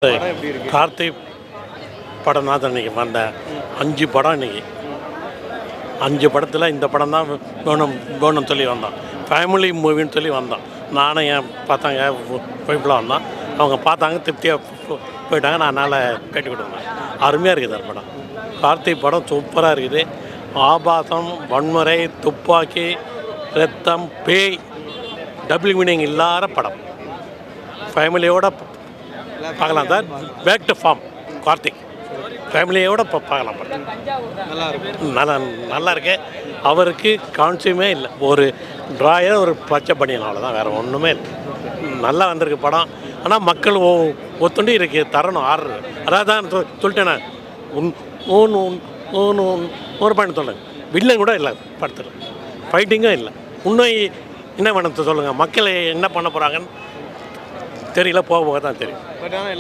படம் எப்படி இருக்கு? கார்த்திக் படம் தான் இன்றைக்கி வந்தேன். 5 படம் இன்றைக்கி. 5 படத்தில் இந்த படம் தான் வேணும்னு சொல்லி வந்தோம். ஃபேமிலி மூவின்னு சொல்லி வந்தோம். நானும் என் பசங்க ஒய்ஃப்லாம் வந்தோம். அவங்க பார்த்தாங்க, திருப்தியாக போயிட்டாங்க. நான் அதனால் கேட்டு கொடுத்தேன். அருமையாக இருக்குது அந்த படம். கார்த்திக் படம் சூப்பராக இருக்குது. ஆபாசம், வன்முறை, துப்பாக்கி, ரத்தம், பேய், டபுள் மீனிங் இல்லாத படம். ஃபேமிலியோட பார்க்கலாம் sir. Back to form Karthik. ஃபேமிலியோட பார்க்கலாம் படம். நல்லா இருக்கும். நல்லா இருக்கு. அவருக்கு கான்சியமே இல்லை. ஒரு ட்ராயர், ஒரு பச்சை பனியன், அவ்வளோதான். வேறு ஒன்றுமே இல்லை. நல்லா வந்திருக்கு படம். ஆனால் மக்கள் ஒத்துண்டி இருக்கு தரணும் ஆர்டர். அதாவது தான் சொல்லிட்டேன் நான். ஒரு பாயிண்ட் சொல்லுங்கள். வில்லன் கூட இல்லை படத்தில். ஃபைட்டிங்கும் இல்லை. இன்னும் என்ன வேணும் சொல்லுங்கள். மக்கள் என்ன பண்ண போகிறாங்கன்னு தெரியல. போக தான் தெரியும். பட் ஆனால்